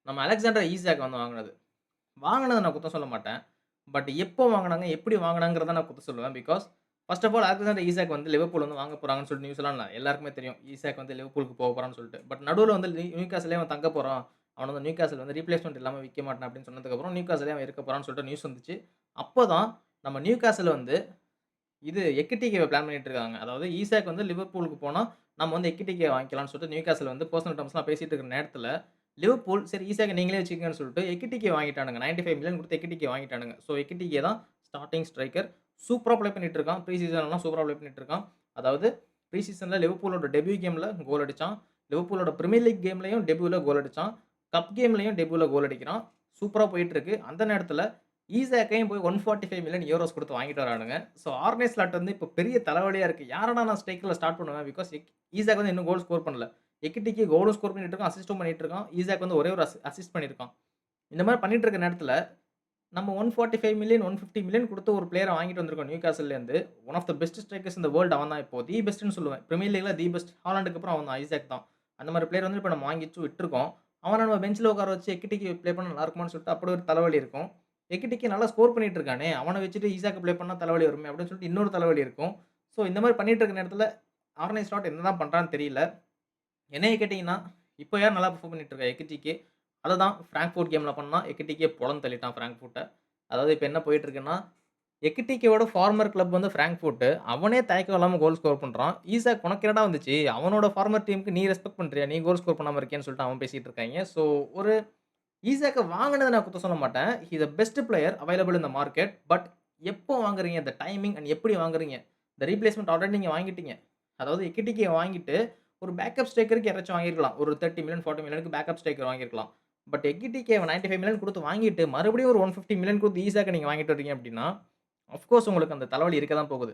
நம்ம Alexander Isaac வந்து வாங்குனது. வாங்குனத நான் குத்தம் சொல்ல மாட்டேன். பட் எப்போ வாங்குனாங்க, எப்படி வாங்குனாங்கிறத நான் குத்தம் சொல்லுவேன். Because first of all Alexander Isaac வந்து லிவர்பூல் வந்து வாங்க போறாங்கன்னு சொல்லிட்டு நியூஸ்லாம் இல்ல. எல்லாருக்குமே தெரியும். ஈசாக் வந்து லிவர்பூலுக்கு போறான்னு சொல்லிட்டு. பட் நடுவுல வந்து நியூகாஸ்ல்லே அவன் தங்க போறான். அவன வந்து நியூகாஸ்ல் வந்து ரீப்ளேஸ்மென்ட் இல்லாம விக்க மாட்டேன் அப்படின்னு சொன்னதுக்கப்புறம் நியூகாஸ்ல்லே அவன் இருக்க போறான்னு சொல்லிட்டு நியூஸ் வந்துச்சு. அப்பதான் நம்ம நியூகாஸ்ல் வந்து இது எக்கிட்டிகேவ பிளான் பண்ணிட்டு இருக்காங்க. அதாவது ஈசாக் வந்து லிவர்பூலுக்கு போனா, நம்ம வந்து எக்கிட்டிகே வாங்கிக்கலாம்னு சொல்லிட்டு நியூகாஸ்ல் வந்து பெர்சனல் டெர்ம்ஸ்லாம் பேசிட்டு இருக்கிற நேரத்துல, லிவர்பூல் சரி ஈசாக்க நீங்களே வச்சுக்கங்கன்னு சொல்லிட்டு எக்கிட்டிகே வாங்கிட்டானுங்க. 95 மில்லியன் குடுத்து எக்கிட்டிகே வாங்கிட்டானுங்க. ஸோ எக்கிட்டிகே தான் ஸ்டார்ட்டிங் ஸ்ட்ரைக்கர். சூப்பரா ப்ளே பண்ணிட்டு இருக்கான். ப்ரீ சீசன்லாம் சூப்பரா ப்ளே பண்ணிட்டு இருக்கான். அதாவது ப்ரீ சீசன்ல லிவர்பூலோட டெபியூ கேம்ல கோல் அடிச்சான். லிவர்பூலோட பிரீமியர் லீக் கேம்லயும் டெபியூல கோல் அடிச்சான். கப் கேம்லயும் டெபியூல கோல் அடிக்கிறான். சூப்பரா போயிட்டு இருக்கு. அந்த நேரத்துல ஈசாக்கையும் போய் 145 மில்லியன் யூரோஸ் குடுத்து வாங்கிட்டு வரானுங்க. ஸோ ஆர்னே ஸ்லாட் வந்து இப்ப பெரிய தலைவலியா இருக்கு. யாரடா நான் ஸ்ட்ரைக்கர்ல ஸ்டார்ட் பண்ணுவேன். பிகாஸ் ஈசாக் வந்து இன்னும் கோல் ஸ்கோர் பண்ணல. எக்கிட்டிக்கு கோலும் ஸ்கோர் பண்ணிட்டு இருக்கான். அசிஸ்டும் பண்ணிட்டு இருக்கான். ஈசாக் வந்து ஒரே ஒரு அசிஸ்ட் பண்ணியிருக்கான். இந்த மாரி பண்ணிட்டு இருக்க நேரத்துல, நம்ம 145 மில்லியன், 150 மில்லியன் குடுத்து ஒரு பிளேயர வாங்கிட்டு வந்திருக்கோம் நியூகாஸ்ல்லேருந்து. One of the best strikers in the world அவன் தான் இப்போ. தி பெஸ்ட்ன்னு சொல்லுவேன். Premier லீக்ல the best. ஹாலண்டுக்கு அப்புறம் அவன் தான் ஐசாக் தான். அந்த மாரி பிளேயர் வந்து இப்ப நம்ம வாங்கி விட்டுருக்கோம். அவன நம்ம பெஞ்ச்ல உட்கார வச்சு எக்கிட்டிக்கு ப்ளே பண்ணா நல்லா இருக்குமான்னு சொல்லிட்டு அப்படி ஒரு தலைவலி இருக்கும். எக்கிட்டிக்கு நல்லா ஸ்கோர் பண்ணிட்டு இருக்கானே! அவன வச்சுட்டு ஈசாக்க ப்ளே பண்ணா தலைவலி வருமே! அப்படின்னு சொல்லிட்டு இன்னொரு தலைவலி இருக்கும். ஸோ இந்த மாரி பண்ணிட்டு இருக்க நேரத்துல, ஆர்னே ஸ்லாட் என்னதான் பண்றான்னு தெரியல. என்னைய கேட்டீங்கன்னா, இப்ப யார் நல்லா பெர்ஃபார்ம் பண்ணிட்டு இருக்கா எக்கிட்டிகே. அததான் ஃபிராங்க்ஃபோர்ட் கேம்ல பண்ணான். எக்கிட்டிகே பொளந்து தள்ளிட்டான் ஃபிராங்க்ஃபோர்ட்ட. அதாவது இப்ப என்ன போயிட்டு இருக்குன்னா, எக்கிட்டிகேவோட ஃபார்மர் கிளப் வந்து ஃபிராங்க்ஃபோர்ட். அவனே தயக்கம் இல்லாம கோல் ஸ்கோர் பண்றான். ஈசாக் உனக்கு என்னடா வந்துச்சு? அவனோட ஃபார்மர் டீம்க்கு நீ ரெஸ்பெக்ட் பண்றியா? நீ கோல் ஸ்கோர் பண்ணாம இருக்கியேன்னு சொல்லிட்டு அவன் பேசிட்டு இருக்காய்ங்க. ஸோ ஒரு ஈசாக்க வாங்குனத நான் குத்தம் சொல்ல மாட்டேன். He is the best player available in the market. But எப்போ வாங்குறீங்க? த டைமிங் அண்ட் எப்படி வாங்குறீங்க? த ரீப்ளேஸ்மென்ட் ஆல்ரெடி நீங்க வாங்கிட்டீங்க. அதாவது எக்கிட்டிகே வாங்கிட்டு ஒரு பேக்கப் ஸ்ட்ரைக்கருக்கு யாராச்சும் வாங்கியிருக்கலாம். ஒரு 30 மில்லியன், 40 மில்லியனுக்கு பேக்கப் ஸ்ட்ரைக்கர் வாங்கியிருக்கலாம். பட் எக்கிட்டிகேவ 95 மில்லியன் குடுத்து வாங்கிட்டு, மறுபடியும் ஒரு 150 மில்லியன் குடுத்து ஈசாக்க நீங்க வாங்கிட்டு வரீங்க அப்டின்னா, ஆஃப் கோர்ஸ் உங்களுக்கு அந்த தலைவலி இருக்க தான் போகுது.